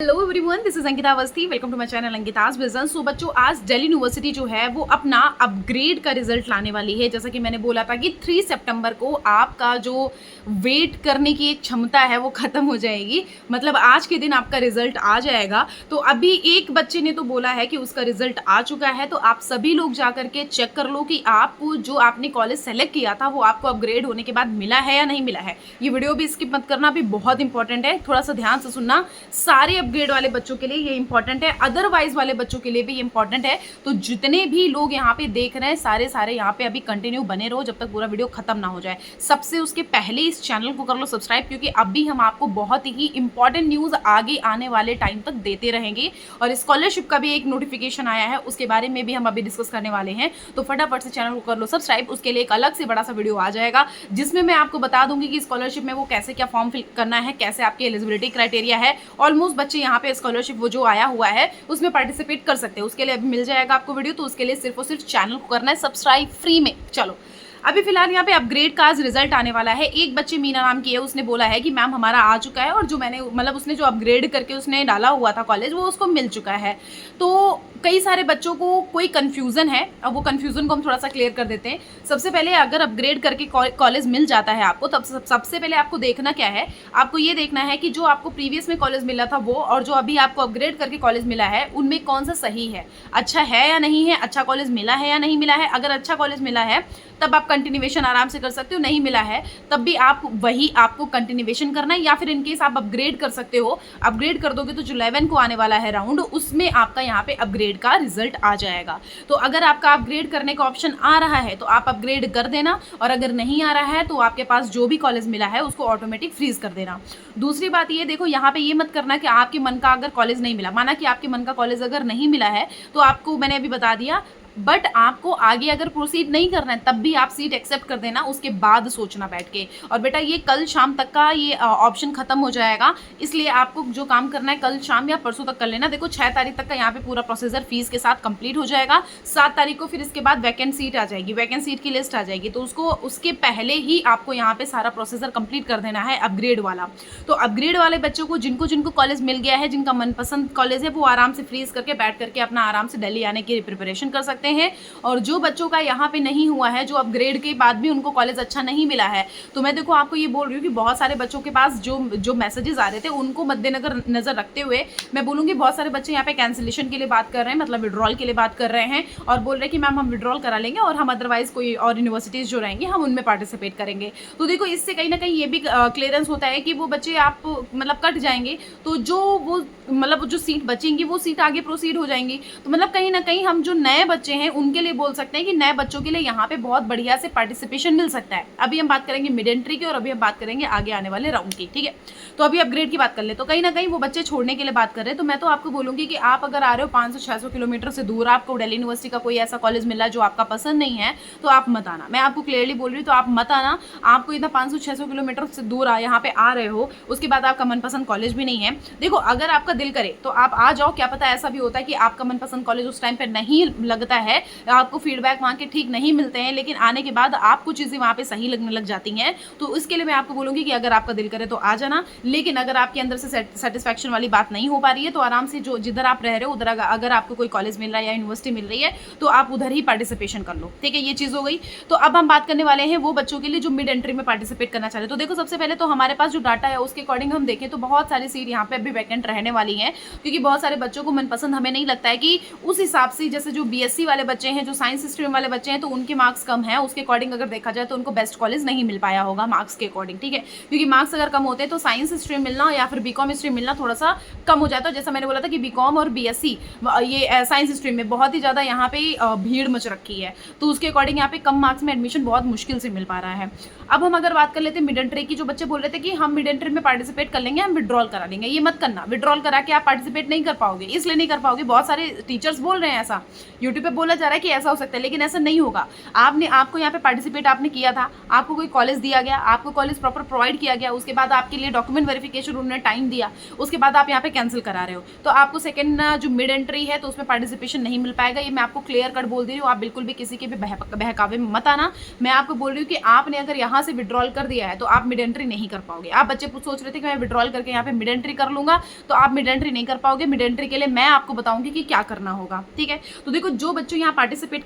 Hello everyone, this is Ankita Awasthi. Welcome to my channel Ankita's business. So बच्चों, आज Delhi university जो है वो अपना अपग्रेड का रिजल्ट लाने वाली है। जैसा कि मैंने बोला था कि 3 सितंबर को आपका जो वेट करने की एक क्षमता है वो खत्म हो जाएगी। मतलब आज के दिन आपका रिजल्ट आ जाएगा। तो अभी एक बच्चे ने तो बोला है कि उसका रिजल्ट आ चुका है, तो आप सभी लोग जाकर के चेक कर लो कि आपको जो आपने कॉलेज सेलेक्ट किया था वो आपको अपग्रेड होने के बाद मिला है या नहीं मिला है। ये वीडियो भी स्किप मत करना, भी बहुत इंपॉर्टेंट है, थोड़ा सा ध्यान से सुनना। सारे अपग्रेड वाले बच्चों के लिए ये इंपॉर्टेंट है, अदरवाइज वाले बच्चों के लिए भी इंपॉर्टेंट है। तो जितने भी लोग यहाँ पे देख रहे हैं सारे यहाँ पे अभी कंटिन्यू बने रहो जब तक पूरा वीडियो खत्म ना हो जाए। सबसे उसके पहले इस चैनल को कर लो सब्सक्राइब, क्योंकि अभी हम आपको बहुत ही इंपॉर्टेंट न्यूज आगे आने वाले टाइम तक देते रहेंगे। और स्कॉलरशिप का भी एक नोटिफिकेशन आया है, उसके बारे में भी हम अभी डिस्कस करने वाले हैं। तो फटाफट से चैनल को कर लो सब्सक्राइब। उसके लिए एक अलग से बड़ा सा वीडियो आ जाएगा जिसमें मैं आपको बता दूंगी कि स्कॉलरशिप में वो कैसे क्या फॉर्म फिल करना है, कैसे आपकी एलिजिबिलिटी क्राइटेरिया है। ऑलमोस्ट बच्चे यहाँ पे स्कॉलरशिप वो जो आया हुआ है उसमें पार्टिसिपेट कर सकते हैं। उसके लिए अभी मिल जाएगा आपको वीडियो, तो उसके लिए सिर्फ और सिर्फ चैनल को करना है सब्सक्राइब फ्री में। चलो, अभी फिलहाल यहाँ पे अपग्रेड का आज रिजल्ट आने वाला है। एक बच्चे मीना नाम की है, उसने बोला है कि मैम हमारा आ चुका है, और जो मैंने मतलब उसने जो अपग्रेड करके उसने डाला हुआ था कॉलेज वो उसको मिल चुका है। तो कई सारे बच्चों को कोई कंफ्यूजन है, अब वो कंफ्यूजन को हम थोड़ा सा क्लियर कर देते हैं। सबसे पहले अगर अपग्रेड करके कॉलेज मिल जाता है आपको, तब सबसे पहले आपको देखना क्या है, आपको ये देखना है कि जो आपको प्रीवियस में कॉलेज मिला था वो और जो अभी आपको अपग्रेड करके कॉलेज मिला है उनमें कौन सा सही है, अच्छा है या नहीं है, अच्छा कॉलेज मिला है या नहीं मिला है। अगर अच्छा कॉलेज मिला है तब आप कंटिन्यूएशन आराम से कर सकते हो, नहीं मिला है तब भी आप वही आपको कंटिन्यूएशन करना है, या फिर इनकेस आप अपग्रेड कर सकते हो। अपग्रेड कर दोगे तो जो 11 को आने वाला है राउंड, उसमें आपका यहाँ पे अपग्रेड का रिजल्ट आ जाएगा। तो अगर आपका अपग्रेड करने का ऑप्शन आ रहा है तो आप अपग्रेड कर देना, और अगर नहीं आ रहा है तो आपके पास जो भी कॉलेज मिला है उसको ऑटोमेटिक फ्रीज कर देना। दूसरी बात ये देखो, यहाँ पे ये मत करना कि आपके मन का अगर कॉलेज नहीं मिला, माना कि आपके मन का कॉलेज अगर नहीं मिला है तो आपको मैंने अभी बता दिया, बट आपको आगे अगर प्रोसीड नहीं करना है तब भी आप सीट एक्सेप्ट कर देना, उसके बाद सोचना बैठ के। और बेटा ये कल शाम तक का ये ऑप्शन खत्म हो जाएगा, इसलिए आपको जो काम करना है कल शाम या परसों तक कर लेना। देखो 6 तारीख तक का यहाँ पे पूरा प्रोसीजर फीस के साथ कंप्लीट हो जाएगा। 7 तारीख को फिर इसके बाद वैकेंट सीट आ जाएगी, वैकेंट सीट की लिस्ट आ जाएगी, तो उसके पहले ही आपको यहाँ पे सारा प्रोसीजर कंप्लीट कर देना है अपग्रेड वाला। तो अपग्रेड वाले बच्चों को जिनको जिनको कॉलेज मिल गया है, जिनका मनपसंद कॉलेज है, वो आराम से फ्रीज करके बैठ करके अपना आराम से दिल्ली आने की प्रिपरेशन कर सकते हैं। और जो बच्चों का यहाँ पे नहीं हुआ है, जो अपग्रेड के बाद भी उनको कॉलेज अच्छा नहीं मिला है, तो मैं देखो आपको ये बोल रही हूँ कि बहुत सारे बच्चों के पास जो मैसेजेस आ रहे थे उनको मद्देनजर रखते हुए मैं बोलूँगी बहुत सारे बच्चे यहाँ पे कैंसिलेशन के लिए बात कर रहे हैं, मतलब विड्रॉल के लिए बात कर रहे हैं, और बोल रहे हैं कि मैम हम विड्रॉल करा लेंगे और हम अदरवाइज कोई और यूनिवर्सिटीज़ जो रहेंगी हम उनमें पार्टिसिपेट करेंगे। तो देखो इससे कहीं ना कहीं ये भी क्लियरेंस होता है कि वो बच्चे आप मतलब कट जाएंगे, तो जो सीट बचेंगी वो सीट आगे प्रोसीड हो जाएंगी। तो मतलब कहीं ना कहीं हम जो नए बच्चे हैं उनके लिए बोल सकते हैं कि नए बच्चों के लिए यहाँ पे बहुत बढ़िया से पार्टिसिपेशन मिल सकता है। अभी हम बात करेंगे मिड एंट्री की, और अभी हम बात करेंगे आगे आने वाले राउंड की, ठीक है। तो अभी अपग्रेड की बात कर ले, तो कहीं ना कहीं वो बच्चे छोड़ने के लिए बात कर रहे हैं। तो मैं तो आपको बोलूंगी कि आप अगर आ रहे हो 500-600 किलोमीटर से दूर, आपको दिल्ली यूनिवर्सिटी का कोई ऐसा कॉलेज मिला जो आपका पसंद नहीं है, तो आप मत आना। मैं आपको क्लियरली बोल रही हूँ, तो आप मत आना। आपको इतना 500-600 किलोमीटर से दूर यहाँ पे आ रहे हो, उसके बाद आपका मनपसंद कॉलेज भी नहीं है। देखो अगर आपका दिल करे तो आप आ जाओ, क्या पता ऐसा भी होता है कि आपका मनपसंद कॉलेज उस टाइम पे नहीं लगता है, आपको फीडबैक वहाँ के ठीक नहीं मिलते हैं, लेकिन आने के बाद आपको चीज़ें वहाँ पे सही लगने लग जाती हैं। तो इसके लिए मैं आपको बोलूँगी कि अगर आपका दिल करे तो आ जाना, लेकिन अगर आपके अंदर से सेटिस्फैक्शन वाली बात नहीं हो पा रही है तो आराम से जो जिधर आप रह रहे हो उधर अगर आपको कोई कॉलेज मिल रहा है या यूनिवर्सिटी मिल रही है तो आप उधर ही पार्टिसिपेशन कर लो, ठीक है। ये चीज़ हो गई। तो अब हम बात करने वाले हैं वो बच्चों के लिए जो मिड एंट्री में पार्टिसिपेट करना चाह रहे हैं। तो देखो सबसे पहले तो हमारे पास जो डाटा है उसके अकॉर्डिंग हम देखें तो बहुत सारी सीट यहाँ पे अभी वैकेंट रहने वाली हैं, क्योंकि बहुत सारे बच्चों को मनपसंद हमें नहीं लगता है कि उस हिसाब से, जैसे जो बीएससी वाले बच्चे हैं, जो साइंस स्ट्रीम वाले बच्चे हैं, तो उनके मार्क्स कम है, उसके अकॉर्डिंग अगर देखा जाए तो उनको बेस्ट कॉलेज नहीं मिल पाया होगा मार्क्स के अकॉर्डिंग, ठीक है। क्योंकि मार्क्स अगर कम होते हैं तो साइंस स्ट्रीम मिलना या फिर बीकॉम स्ट्रीम मिलना थोड़ा सा कम हो जाता है। जैसा मैंने बोला था कि बीकॉम और बीएससी ये साइंस स्ट्रीम में बहुत ही ज़्यादा यहाँ पे भीड़ मच रखी है, तो उसके अकॉर्डिंग यहाँ पे कम मार्क्स में एडमिशन बहुत मुश्किल से मिल पा रहा है। अब हम अगर बात कर लेते हैं मिड एंट्री की, जो बच्चे बोल रहे थे कि हम मिड एंट्री में पार्टिसिपेट कर लेंगे, हम विड्रॉल करा लेंगे, ये मत करना। विड्रॉल करा के आप पार्टिसिपेट नहीं कर पाओगे, इसलिए नहीं कर पाओगे, बहुत सारे टीचर्स बोल रहे हैं ऐसा, यूट्यूब पे बोला जा रहा है कि ऐसा हो सकता है, लेकिन ऐसा नहीं होगा। आपको यहाँ पे पार्टिसिपेट आपने किया था, आपको कोई कॉलेज दिया गया, आपको कॉलेज प्रॉपर प्रोवाइड किया गया, उसके बाद आपके लिए डॉक्यूमेंट वेरिफिकेशन उन्होंने टाइम दिया, उसके बाद आप यहाँ पे कैंसिल करा रहे हो, तो आपको सेकंड जो मिड एंट्री है तो उसमें पार्टिसिपेशन नहीं मिल पाएगा। ये मैं आपको क्लियर कट बोल दे रही हूँ, आप बिल्कुल भी किसी के भी बहकावे में मत आना। मैं आपको बोल रही हूँ कि आपने अगर यहाँ से विड्रॉल कर दिया है तो आप मिड एंट्री नहीं कर पाओगे। आप बच्चे सोच रहे थे कि मैं विड्रॉल करके यहाँ पे मिड एंट्री कर लूंगा, तो आप मिड एंट्री नहीं कर पाओगे। मिड एंट्री के लिए मैं आपको बताऊंगी कि क्या करना होगा, ठीक है। तो देखो, जो बच्चे यहाँ पार्टिसिपेट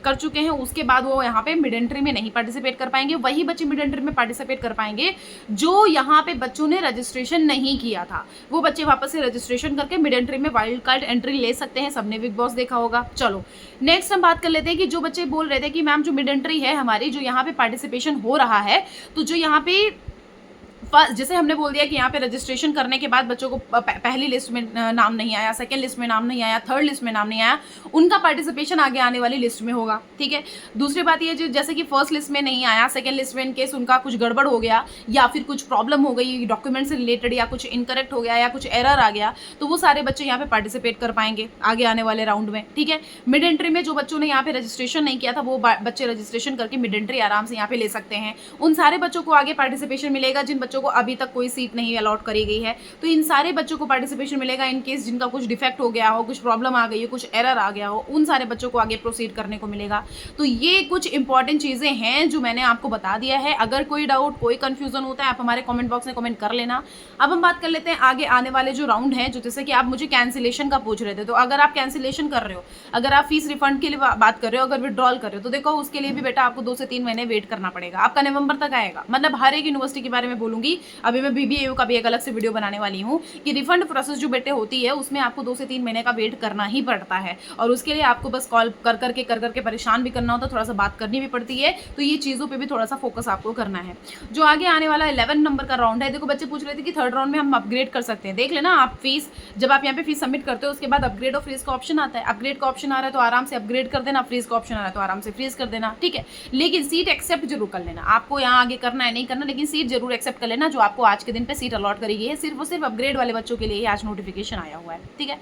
कर चुके हैं, उसके बाद वो यहाँ पे मिड एंट्री में नहीं पार्टिसिपेट कर पाएंगे। वही बच्चे मिड एंट्री में पार्टिसिपेट कर पाएंगे जो यहाँ पे बच्चों ने रजिस्ट्रेशन नहीं किया था। वो बच्चे वापस से रजिस्ट्रेशन करके मिड एंट्री में वाइल्ड कार्ड एंट्री ले सकते हैं। सबने बिग बॉस देखा होगा। चलो नेक्स्ट हम बात कर लेते हैं कि जो बच्चे बोल रहे थे कि मैम जो मिड एंट्री है हमारी, जो यहाँ पे पार्टिसिपेशन हो रहा है, तो जो यहाँ पे जैसे हमने बोल दिया कि यहाँ पे रजिस्ट्रेशन करने के बाद बच्चों को पहली लिस्ट में नाम नहीं आया, सेकंड लिस्ट में नाम नहीं आया, थर्ड लिस्ट में नाम नहीं आया, उनका पार्टिसिपेशन आगे आने वाली लिस्ट में होगा, ठीक है। दूसरी बात ये, जो जैसे कि फर्स्ट लिस्ट में नहीं आया, सेकंड लिस्ट में इन केस उनका कुछ गड़बड़ हो गया या फिर कुछ प्रॉब्लम हो गई डॉक्यूमेंट से रिलेटेड, या कुछ इनकरेक्ट हो गया या कुछ एरर आ गया, तो वो सारे बच्चे यहाँ पे पार्टिसिपेट कर पाएंगे आगे आने वाले राउंड में, ठीक है। मिड एंट्री में जो बच्चों ने यहाँ पे रजिस्ट्रेशन नहीं किया था, वो बच्चे रजिस्ट्रेशन करके मिड एंट्री आराम से यहाँ पे ले सकते हैं। उन सारे बच्चों को आगे पार्टिसिपेशन मिलेगा जिन बच्चों को अभी तक कोई सीट नहीं अलॉट करी गई है, तो इन सारे बच्चों को पार्टिसिपेशन मिलेगा। इन केस जिनका कुछ डिफेक्ट हो गया हो, कुछ प्रॉब्लम आ गई हो, कुछ एरर आ गया हो, उन सारे बच्चों को आगे प्रोसीड करने को मिलेगा। तो ये कुछ इंपॉर्टेंट चीजें हैं जो मैंने आपको बता दिया है। अगर कोई डाउट, कोई कंफ्यूजन होता है, आप हमारे कमेंट बॉक्स में कमेंट कर लेना। अब हम बात कर लेते हैं आगे आने वाले जो राउंड है, जो जैसे कि आप मुझे कैंसिलेशन का पूछ रहे थे, तो अगर आप कैंसिलेशन कर रहे हो, अगर आप फीस रिफंड के लिए बात कर रहे हो, अगर विड्रॉल कर रहे हो, तो देखो उसके लिए भी बेटा आपको 2 से 3 महीने वेट करना पड़ेगा। आपका नवंबर तक आएगा। मतलब हर एक यूनिवर्सिटी के बारे में बोलूंगी, अभी मैं BBAU का भी एक अलग से वीडियो बनाने वाली हूँ कि रिफंड प्रोसेस जो बेटे होती है उसमें आपको 2 से 3 महीने का वेट करना ही पड़ता है, और उसके लिए आपको बस कॉल कर करके परेशान भी करना होता है, थोड़ा सा बात करनी भी पड़ती है। तो ये चीज़ों पे भी थोड़ा सा फोकस आपको करना है। जो आगे आने वाला 11 नंबर का राउंड है, देखो बच्चे पूछ रहे थे कि थर्ड राउंड में हम अपग्रेड कर सकते हैं। देख लेना, आप फीस जब आप यहाँ पे फीस सबमिट करते हो उसके बाद अपग्रेड और फ्रीज का ऑप्शन आता है। अपग्रेड का ऑप्शन आ रहा है तो आराम से अपग्रेड कर देना, फ्रीज का ऑप्शन आ रहा है तो आराम से फ्रीज कर देना, ठीक है। लेकिन सीट एक्सेप्ट जरूर कर लेना। आपको यहाँ आगे करना है नहीं करना, लेकिन सीट जरूर एक्सेप्ट कर लेना। जो आपको आज के दिन पे सीट अलॉट करी गई है, सिर्फ और सिर्फ अपग्रेड वाले बच्चों के लिए ही आज नोटिफिकेशन आया हुआ है, ठीक है।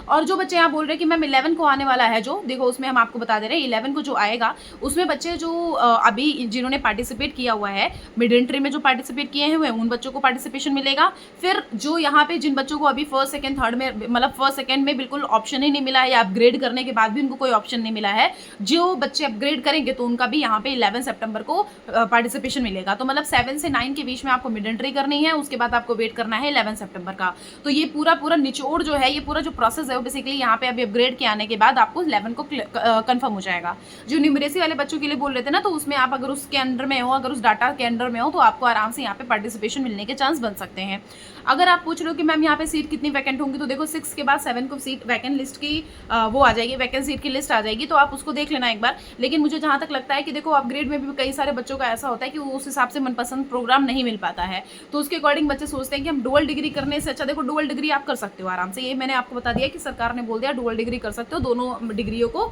और जो बच्चे यहाँ बोल रहे हैं कि मैम 11 को आने वाला है, जो देखो उसमें हम आपको बता दे रहे हैं 11 को जो आएगा उसमें बच्चे जो अभी जिन्होंने पार्टिसिपेट किया हुआ है मिड एंट्री में, जो पार्टिसिपेट किए हुए उन बच्चों को पार्टिसिपेशन मिलेगा। फिर जो यहाँ पे जिन बच्चों को अभी फर्स्ट सेकंड थर्ड में, मतलब फर्स्ट सेकंड में बिल्कुल ऑप्शन ही नहीं मिला है, या अपग्रेड करने के बाद भी उनको कोई ऑप्शन नहीं मिला है, जो बच्चे अपग्रेड करेंगे तो उनका भी यहाँ पे 11 सितंबर को पार्टिसिपेशन मिलेगा। तो मतलब 7 से 9 के बीच में आपको मिड एंट्री करनी है, उसके बाद आपको वेट करना है 11 सितंबर का। तो ये पूरा निचोड़ जो है, ये पूरा जो प्रोसेस है वो बेसिकली यहाँ पे अभी अपग्रेड के आने के बाद आपको 11 को कंफर्म हो जाएगा। जो न्यूमरेसी वाले बच्चों के लिए बोल रहे थे ना, तो उसमें आप अगर उसके अंडर में हो, अगर उस डाटा के अंडर में हो, तो आपको आराम से यहाँ पे पार्टिसिपेशन मिलने के चांस बन सकते हैं। अगर आप पूछ रहे हो कि मैम यहाँ पे सीट कितनी वैकेंट होंगी, तो देखो 6 के बाद 7 को सीट वैकेंट लिस्ट की वो आ जाएगी, वैकेंट सीट की लिस्ट आ जाएगी, तो आप उसको देख लेना एक बार। लेकिन मुझे जहाँ तक लगता है कि देखो अपग्रेड में भी कई सारे बच्चों का ऐसा होता है कि वो उस हिसाब से मनपसंद प्रोग्राम नहीं मिल पाता है, तो उसके अकॉर्डिंग बच्चे सोचते हैं कि हम डुअल डिग्री करने से अच्छा, देखो डुअल डिग्री आप कर सकते हो आराम से। ये मैंने आपको बता दिया कि सरकार ने बोल दिया डुअल डिग्री कर सकते हो, दोनों डिग्रियों को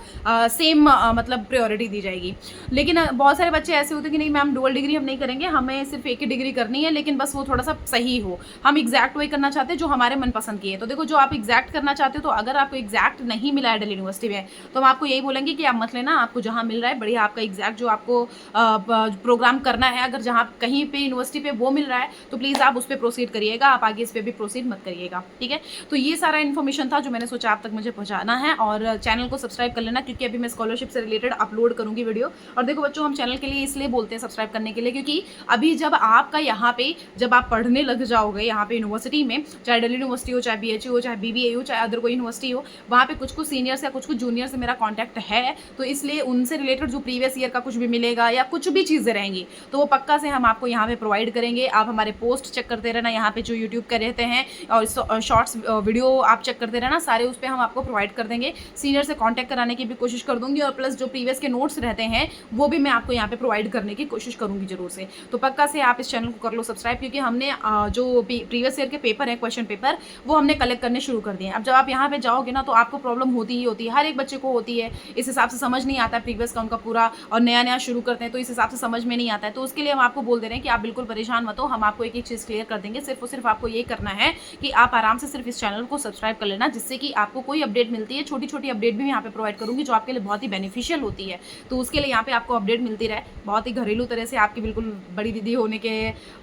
सेम मतलब प्रायोरिटी दी जाएगी। लेकिन बहुत सारे बच्चे ऐसे होते हैं कि नहीं मैम डुअल डिग्री हम नहीं करेंगे, हमें सिर्फ एक ही डिग्री करनी है, लेकिन बस वो थोड़ा सा सही हो, हम एग्जैक्ट वही करना चाहते हैं जो हमारे मनपसंद की है। तो देखो जो आप एग्जैक्ट करना चाहते हो, तो अगर आपको एग्जैक्ट नहीं मिला है दिल्ली यूनिवर्सिटी में, तो हम आपको यही बोलेंगे कि आप मत लेना, आपको जहाँ मिल रहा है बढ़िया, आपका एग्जैक्ट जो आपको प्रोग्राम करना है, अगर जहाँ कहीं पे यूनिवर्सिटी पे वो मिल रहा है तो प्लीज़ आप उस पर प्रोसीड करिएगा, आप आगे इस पर भी प्रोसीड मत करिएगा, ठीक है। तो ये सारा इन्फॉर्मेशन था जो मैंने सोचा आप तक मुझे पहुँचाना है, और चैनल को सब्सक्राइब कर लेना, क्योंकि अभी मैं स्कॉलरशिप से रिलेटेड अपलोड करूँगी वीडियो। और देखो बच्चों, हम चैनल के लिए इसलिए बोलते हैं सब्सक्राइब करने के लिए, क्योंकि अभी जब आपका यहाँ पे जब आप पढ़ने लग जाओगे यहाँ पे यूनिवर्सिटी में, चाहे दिल्ली यूनिवर्सिटी हो, चाहे BHU हो, चाहे BBA हो, चाहे अदर कोई यूनिवर्सिटी हो, वहाँ पे कुछ सीनियर्स या कुछ जूनियर से मेरा कॉन्टैक्ट है, तो इसलिए उनसे रिलेटेड जो प्रीवियस ईयर का कुछ भी मिलेगा या कुछ भी चीज़ें रहेंगी, तो वो पक्का से हम आपको यहाँ पे प्रोवाइड करेंगे। आप हमारे पोस्ट चेक करते रहना, यहाँ पे जो यूट्यूब के रहते हैं और शॉर्ट्स वीडियो आप चेक करते रहना, सारे उस पर हम आपको प्रोवाइड कर देंगे। सीनियर से कॉन्टैक्ट कराने की भी कोशिश कर दूंगी, और प्लस जो प्रीवियस के नोट्स रहते हैं वो भी मैं आपको यहाँ पे प्रोवाइड करने की कोशिश करूंगी जरूर से। तो पक्का से आप इस चैनल को कर लो सब्सक्राइब, क्योंकि हमने जो प्रीवियस ईयर के पेपर है, क्वेश्चन पेपर, वो हमने कलेक्ट करने शुरू कर दिए हैं। अब जब आप यहाँ पे जाओगे ना, तो आपको प्रॉब्लम होती ही होती है, हर एक बच्चे को होती है, इस हिसाब से समझ नहीं आता है प्रीवियस का उनका पूरा, और नया नया शुरू करते हैं तो इस हिसाब से समझ में नहीं आता है। तो उसके लिए हम आपको बोल दे रहे हैं कि आप बिल्कुल परेशान मत हो, तो हम आपको एक चीज़ क्लियर कर देंगे। सिर्फ और सिर्फ आपको ये करना है कि आप आराम से सिर्फ इस चैनल को सब्सक्राइब कर लेना, जिससे कि आपको कोई अपडेट मिलती है, छोटी छोटी अपडेट भी मैं यहाँ पे प्रोवाइड करूँगी जो आपके लिए बहुत ही बेनिफिशियल होती है। तो उसके लिए यहाँ पे आपको अपडेट मिलती रहे, बहुत ही घरेलू तरह से, आपकी बिल्कुल बड़ी दीदी होने के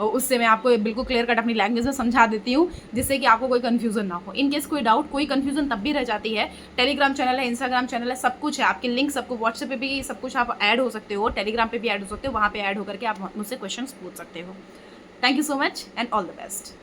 उससे मैं आपको बिल्कुल क्लियर कट अपनी लैंग्वेज में समझा देती हूँ, जिससे कि आपको कोई कन्फ्यूजन ना हो। इनकेस कोई डाउट, कोई कन्फ्यूजन तब भी रह जाती है, टेलीग्राम चैनल है, इंस्टाग्राम चैनल है, सब कुछ है, आपके लिंक सबको, व्हाट्सएप पे भी सब कुछ आप ऐड हो सकते हो, टेलीग्राम पे भी ऐड हो सकते हो, वहाँ पे ऐड होकर के आप मुझसे क्वेश्चंस पूछ सकते हो। Thank you so much and all the best.